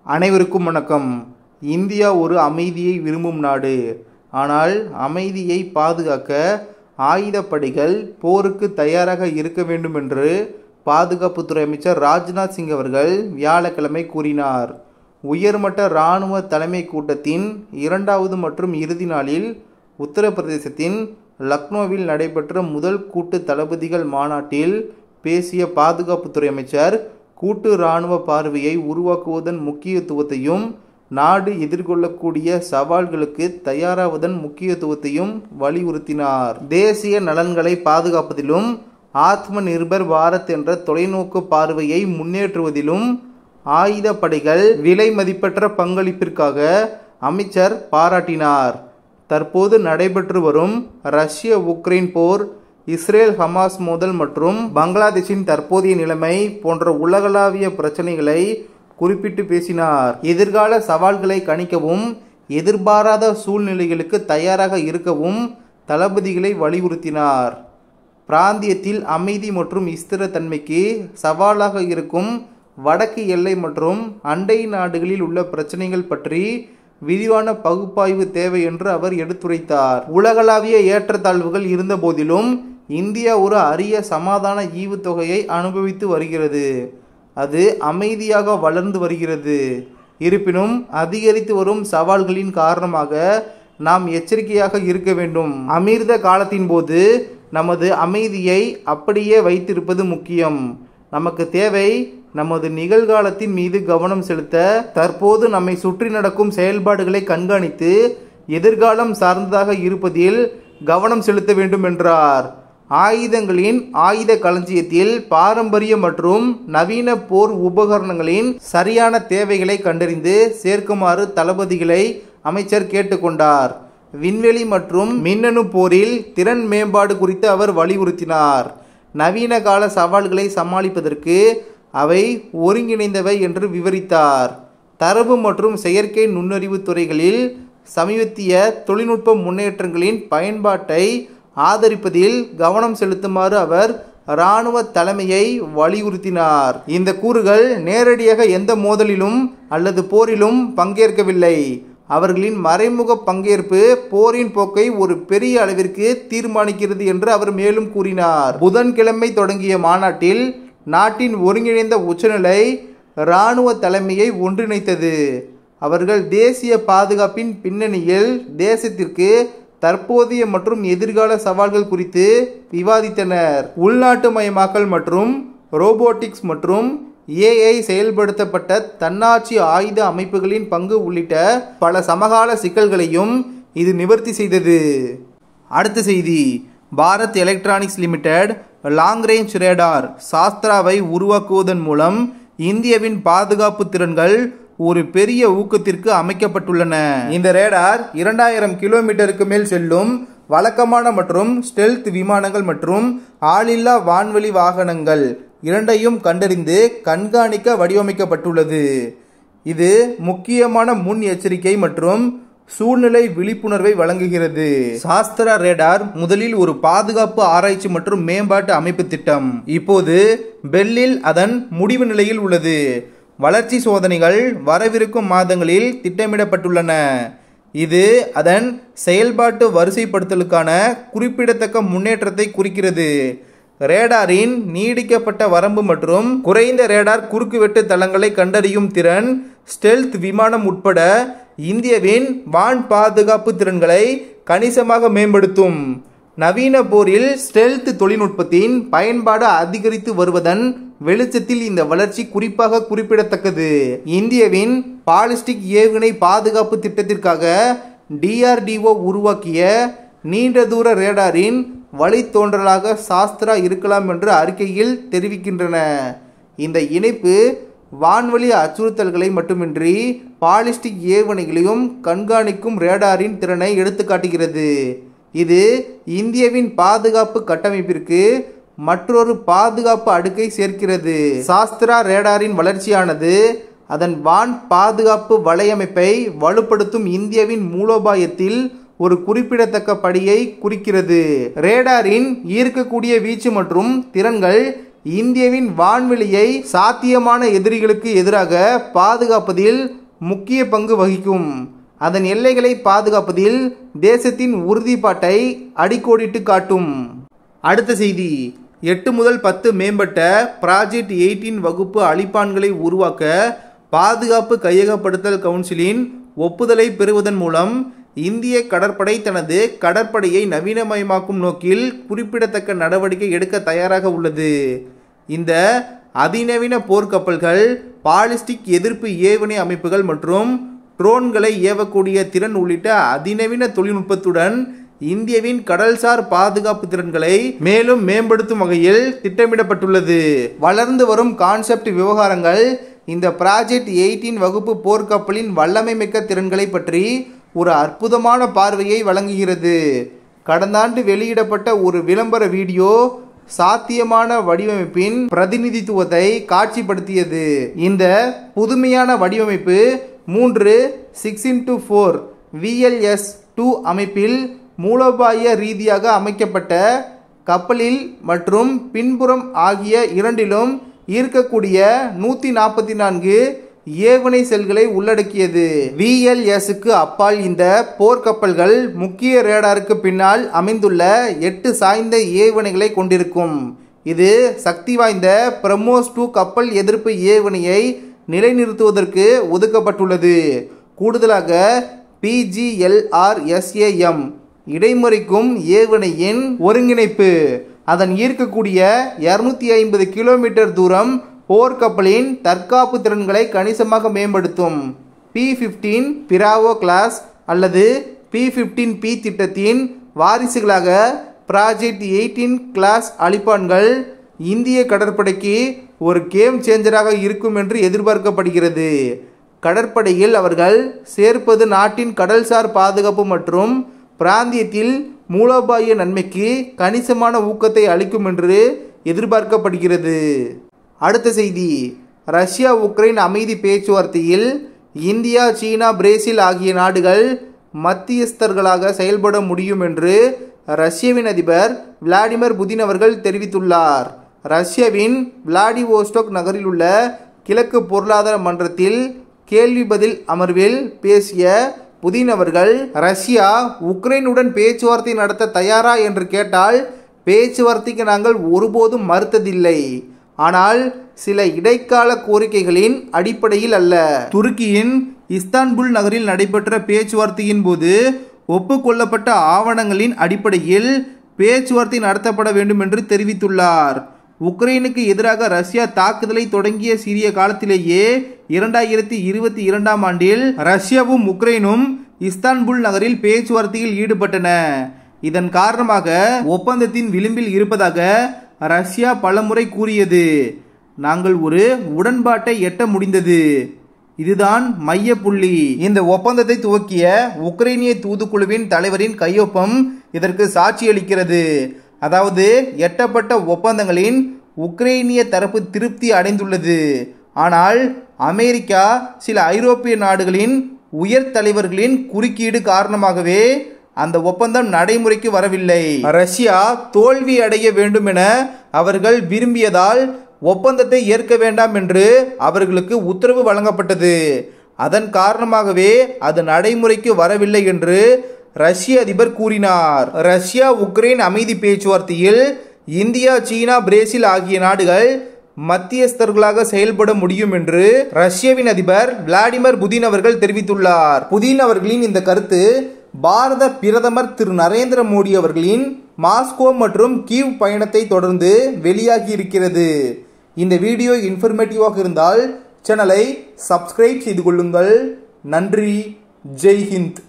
அனைவருக்கும் வணக்கம். இந்தியா ஒரு அமைதியை விரும்பும் நாடு. ஆனால் அமைதியை பாதுகாக்க ஆயுதப்படைகள் போருக்கு தயாராக இருக்க வேண்டும் என்று பாதுகாப்புத்துறை அமைச்சர் ராஜ்நாத் சிங் அவர்கள் வியாழக்கிழமை கூறினார். உயர்மட்ட இராணுவ தலைமை கூட்டத்தின் இரண்டாவது மற்றும் இறுதி நாளில் உத்தரப்பிரதேசத்தின் லக்னோவில் நடைபெற்ற முதல் கூட்டு தளபதிகள் மாநாட்டில் பேசிய பாதுகாப்புத்துறை அமைச்சர் கூட்டு இராணுவ பார்வையை உருவாக்குவதன் முக்கியத்துவத்தையும் நாடு எதிர்கொள்ளக்கூடிய சவால்களுக்கு தயாராவதன் முக்கியத்துவத்தையும் வலியுறுத்தினார். தேசிய நலன்களை பாதுகாப்பதிலும் ஆத்ம நிர்பர் பாரத் என்ற தொலைநோக்கு பார்வையை முன்னேற்றுவதிலும் ஆயுதப்படைகள் விலை மதிப்பற்ற பங்களிப்பிற்காக அமைச்சர் பாராட்டினார். தற்போது நடைபெற்று வரும் ரஷ்ய உக்ரைன் போர், இஸ்ரேல் ஹமாஸ் மோதல் மற்றும் பங்களாதேஷின் தற்போதைய நிலைமை போன்ற உலகளாவிய பிரச்சனைகளை குறிப்பிட்டு பேசினார். எதிர்கால சவால்களை கணிக்கவும் எதிர்பாராத சூழ்நிலைகளுக்கு தயாராக இருக்கவும் தளபதிகளை வலியுறுத்தினார். பிராந்தியத்தில் அமைதி மற்றும் ஸ்திரத்தன்மைக்கு சவாலாக இருக்கும் வடக்கு எல்லை மற்றும் அண்டை நாடுகளில் உள்ள பிரச்சனைகள் பற்றி விரிவான பகுப்பாய்வு தேவை என்று அவர் எடுத்துரைத்தார். உலகளாவிய ஏற்றத்தாழ்வுகள் இருந்த போதிலும் இந்தியா ஒரு அரிய சமாதான ஈவுத்தொகையை அனுபவித்து வருகிறது. அது அமைதியாக வளர்ந்து வருகிறது. இருப்பினும் அதிகரித்து வரும் சவால்களின் காரணமாக நாம் எச்சரிக்கையாக இருக்க வேண்டும். அமிர்த காலத்தின் போது நமது அமைதியை அப்படியே வைத்திருப்பது முக்கியம். நமக்கு தேவை நமது நிகழ்காலத்தின் மீது கவனம் செலுத்த, தற்போது நம்மை சுற்றி நடக்கும் செயல்பாடுகளை கண்காணித்து எதிர்காலம் சார்ந்ததாக இருப்பதில் கவனம் செலுத்த வேண்டும் என்றார். ஆயுதங்களின் ஆயுத களஞ்சியத்தில் பாரம்பரிய மற்றும் நவீன போர் உபகரணங்களின் சரியான தேவைகளை கண்டறிந்து சேர்க்குமாறு தளபதிகளை அமைச்சர் கேட்டுக்கொண்டார். விண்வெளி மற்றும் மின்னணு போரில் திறன் மேம்பாடு குறித்து அவர் வலியுறுத்தினார். நவீன கால சவால்களை சமாளிப்பதற்கு அவை ஒருங்கிணைந்தவை என்று விவரித்தார். தரவு மற்றும் செயற்கை நுண்ணறிவு துறைகளில் சமீபத்திய தொழில்நுட்ப முன்னேற்றங்களின் பயன்பாட்டை ஆதரிப்பதில் கவனம் செலுத்துமாறு அவர் இராணுவ தலைமையை வலியுறுத்தினார். இந்த கூறுகள் நேரடியாக எந்த மோதலிலும் அல்லது போரிலும் பங்கேற்கவில்லை. அவர்களின் மறைமுக பங்கேற்பு போரின் போக்கை ஒரு பெரிய அளவிற்கு தீர்மானிக்கிறது என்று அவர் மேலும் கூறினார். புதன்கிழமை தொடங்கிய மாநாட்டில் நாட்டின் ஒருங்கிணைந்த உச்சநிலை இராணுவ தலைமையை ஒன்றிணைத்தது. அவர்கள் தேசிய பாதுகாப்பின் பின்னணியில் தேசத்திற்கு தற்போதைய மற்றும் எதிர்கால சவால்கள் குறித்து விவாதித்தனர். உள்நாட்டு மயமாக்கல் மற்றும் ரோபோட்டிக்ஸ் மற்றும் ஏஐ செயல்படுத்தப்பட்ட தன்னாட்சி ஆயுத அமைப்புகளின் பங்கு உள்ளிட்ட பல சமகால சிக்கல்களையும் இது நிவர்த்தி செய்தது. அடுத்த செய்தி. Bharat electronics limited long range radar சாஸ்திராவை உருவாக்குவதன் மூலம் இந்தியாவின் பாதுகாப்பு திறன்கள் ஒரு பெரிய ஊக்கத்திற்கு அமைக்கப்பட்டுள்ளன. இந்த ரேடார் 2000 கிலோமீட்டருக்கு மேல் செல்லும் வழக்கமான மற்றும் ஸ்டெல்த் விமானங்கள் மற்றும் ஆளில்லா வான்வெளி வாகனங்கள் இரண்டையும் கண்டறிந்து கண்காணிக்க வடிவமைக்கப்பட்டுள்ளது. இது முக்கியமான முன் எச்சரிக்கை மற்றும் சூழ்நிலை விழிப்புணர்வை வழங்குகிறது. சாஸ்திரா ரேடார் முதலில் ஒரு பாதுகாப்பு ஆராய்ச்சி மற்றும் மேம்பாட்டு அமைப்பு திட்டம். இப்போது பெல்லில் அதன் முடிவு நிலையில் உள்ளது. வளர்ச்சி சோதனைகள் வரவிருக்கும் மாதங்களில் திட்டமிடப்பட்டுள்ளன. இது அதன் செயல்பாட்டு வரிசைப்படுத்தலுக்கான குறிப்பிடத்தக்க முன்னேற்றத்தை குறிக்கிறது. ரேடாரின் நீடிக்கப்பட்ட வரம்பு மற்றும் குறைந்த ரேடார் குறுக்குவெட்டு தளங்களை கண்டறியும் திறன் ஸ்டெல்த் விமானம் உட்பட இந்தியாவின் வான் பாதுகாப்பு திறன்களை கணிசமாக மேம்படுத்தும். நவீன போரில் ஸ்டெல்த் தொழில்நுட்பத்தின் பயன்பாடு அதிகரித்து வருவதன் வெளிச்சத்தில் இந்த வளர்ச்சி குறிப்பாக குறிப்பிடத்தக்கது. இந்தியாவின் பாலிஸ்டிக் ஏவுகணை பாதுகாப்பு திட்டத்திற்காக DRDO உருவாக்கிய நீண்ட தூர ரேடாரின் வழித்தோன்றலாக சாஸ்திரா இருக்கலாம் என்று அறிக்கையில் தெரிவிக்கின்றன. இந்த இணைப்பு வான்வெளி அச்சுறுத்தல்களை மட்டுமின்றி பாலிஸ்டிக் ஏவுகணைகளையும் கண்காணிக்கும் ரேடாரின் திறனை எடுத்துக்காட்டுகிறது. இது இந்தியாவின் பாதுகாப்பு கட்டமைப்பிற்கு மற்றொரு பாதுகாப்பு அடுக்கை சேர்க்கிறது. சாஸ்திரா ரேடாரின் வளர்ச்சியானது அதன் வான் பாதுகாப்பு வலையமைப்பை வலுப்படுத்தும் இந்தியாவின் மூலோபாயத்தில் ஒரு குறிப்பிடத்தக்க படியை குறிக்கிறது. ரேடாரின் ஈர்க்கக்கூடிய வீச்சு மற்றும் திறன்கள் இந்தியாவின் வான்வெளியை சாத்தியமான எதிரிகளுக்கு எதிராக பாதுகாப்பதில் முக்கிய பங்கு வகிக்கும். அதன் எல்லைகளை பாதுகாப்பதில் தேசத்தின் உறுதிப்பாட்டை அடிக்கோடிட்டு காட்டும். அடுத்த செய்தி, 8 முதல் 10 மேம்பட்ட ப்ராஜெக்ட் 18 வகுப்பு அழிப்பான்களை உருவாக்க பாதுகாப்பு கையகப்படுத்தல் கவுன்சிலின் ஒப்புதலை பெறுவதன் மூலம் இந்திய கடற்படை தனது கடற்படையை நவீனமயமாக்கும் நோக்கில் குறிப்பிடத்தக்க நடவடிக்கை எடுக்க தயாராக உள்ளது. இந்த அதிநவீன போர்க்கப்பல்கள் பாலிஸ்டிக் எதிர்ப்பு ஏவுகணை அமைப்புகள் மற்றும் ட்ரோன்களை ஏவக்கூடிய திறன் உள்ளிட்ட அதிநவீன தொழில்நுட்பத்துடன் இந்தியாவின் கடல்சார் பாதுகாப்பு திறன்களை மேலும் மேம்படுத்தும் வகையில் திட்டமிடப்பட்டுள்ளது. வளர்ந்து வரும் கான்செப்ட் விவகாரங்கள் இந்த ப்ராஜெக்ட் 18 வகுப்பு போர்க்கப்பலின் வல்லமை மிக்க திறன்களை பற்றி ஒரு அற்புதமான பார்வையை வழங்குகிறது. கடந்த ஆண்டு வெளியிடப்பட்ட ஒரு விளம்பர வீடியோ சாத்தியமான வடிவமைப்பின் பிரதிநிதித்துவத்தை காட்சிப்படுத்தியது. இந்த புதுமையான வடிவமைப்பு 3 6x4 VLS-2 அமைப்பில் மூலோபாய ரீதியாக அமைக்கப்பட்ட கப்பலில் மற்றும் பின்புறம் ஆகிய இரண்டிலும் ஈர்க்கக்கூடிய 144 ஏவுகணை செல்களை உள்ளடக்கியது. VLS-க்கு அப்பால் இந்த போர்க்கப்பல்கள் முக்கிய ரேடாருக்கு பின்னால் அமைந்துள்ள 8 சாய்ந்த ஏவுகணைகளை கொண்டிருக்கும். இது சக்தி வாய்ந்த பிரம்மோஸ் 2 கப்பல் எதிர்ப்பு ஏவுகணையை நிலைநிறுத்துவதற்கு ஒதுக்கப்பட்டுள்ளது. கூடுதலாக PGLR-SAM இடைமறிக்கும் ஏவுகணையின் ஒருங்கிணைப்பு அதன் ஈர்க்கக்கூடிய 250 கிலோமீட்டர் தூரம் போர்க்கப்பலின் தற்காப்பு திறன்களை கணிசமாக மேம்படுத்தும். P-15 பிராவோ கிளாஸ் அல்லது P-15P திட்டத்தின் வாரிசுகளாக ப்ராஜெக்ட் 18 கிளாஸ் அழிப்பான்கள் இந்திய கடற்படைக்கு ஒரு கேம் சேஞ்சராக இருக்கும் என்று எதிர்பார்க்கப்படுகிறது. கடற்படையில் அவர்கள் சேர்ப்பது நாட்டின் கடல்சார் பாதுகாப்பு மற்றும் பிராந்தியத்தில் மூலோபாய நன்மைக்கு கணிசமான ஊக்கத்தை அளிக்கும் என்று எதிர்பார்க்கப்படுகிறது. அடுத்த செய்தி, ரஷ்யா உக்ரைன் அமைதி பேச்சுவார்த்தையில் இந்தியா, சீனா, பிரேசில் ஆகிய நாடுகள் மத்தியஸ்தர்களாக செயல்பட முடியும் என்று ரஷ்யாவின் அதிபர் விளாடிமிர் புதின் அவர்கள் தெரிவித்துள்ளார். ரஷ்யாவின் விளாடிவோஸ்டோக் நகரில் உள்ள கிழக்கு பொருளாதார மன்றத்தில் கேள்வி பதில் அமர்வில் பேசிய புதின் அவர்கள், ரஷ்யா உக்ரைனுடன் பேச்சுவார்த்தை நடத்த தயாரா என்று கேட்டால் பேச்சுவார்த்தைக்கு நாங்கள் ஒருபோதும் மறுத்ததில்லை. ஆனால் சில இடைக்கால கோரிக்கைகளின் அடிப்படையில் அல்ல. துருக்கியின் இஸ்தான்புல் நகரில் நடைபெற்ற பேச்சுவார்த்தையின் போது ஒப்புக்கொள்ளப்பட்ட ஆவணங்களின் அடிப்படையில் பேச்சுவார்த்தை நடத்தப்பட வேண்டும் என்று தெரிவித்துள்ளார். உக்ரைனுக்கு எதிராக ரஷ்யா தாக்குதலை தொடங்கிய சிறிய காலத்திலேயே 2022ஆம் ஆண்டில் ரஷ்யாவும் உக்ரைனும் இஸ்தான்புல் நகரில் பேச்சுவார்த்தையில் ஈடுபட்டன. இதன் காரணமாக ஒப்பந்தத்தின் விளிம்பில் இருப்பதாக ரஷ்யா பலமுறை கூறியது. நாங்கள் ஒரு உடன்பாட்டை எட்ட முடிந்தது. இதுதான் மைய புள்ளி. இந்த ஒப்பந்தத்தை துவக்கிய உக்ரைனிய தூதுக்குழுவின் தலைவரின் கையொப்பம் இதற்கு சாட்சியளிக்கிறது. அதாவது எட்டப்பட்ட ஒப்பந்தங்களின் உக்ரைனிய தரப்பு திருப்தி அடைந்துள்ளது. ஆனால் அமெரிக்கா, சில ஐரோப்பிய நாடுகளின் உயர் தலைவர்களின் குறுக்கீடு காரணமாகவே அந்த ஒப்பந்தம் நடைமுறைக்கு வரவில்லை. ரஷ்யா தோல்வி அடைய வேண்டும் என அவர்கள் விரும்பியதால் ஒப்பந்தத்தை ஏற்க வேண்டாம் என்று அவர்களுக்கு உத்தரவு வழங்கப்பட்டது. அதன் காரணமாகவே அது நடைமுறைக்கு வரவில்லை என்று ரஷ்ய அதிபர் கூறினார். ரஷ்யா உக்ரைன் அமைதி பேச்சுவார்த்தையில் இந்தியா, சீனா, பிரேசில் ஆகிய நாடுகள் மத்தியஸ்தர்களாக செயல்பட முடியும் என்று ரஷ்யாவின் அதிபர் விளாடிமிர் புதின் அவர்கள் தெரிவித்துள்ளார். புதின் அவர்களின் இந்த கருத்து பாரத பிரதமர் திரு நரேந்திர மோடி அவர்களின் மாஸ்கோ மற்றும் கீவ் பயணத்தை தொடர்ந்து வெளியாகி இருக்கிறது. இந்த வீடியோ இன்ஃபர்மேட்டிவாக இருந்தால் சேனலை சப்ஸ்கிரைப் செய்து கொள்ளுங்கள். நன்றி. ஜெய் ஹிந்த்.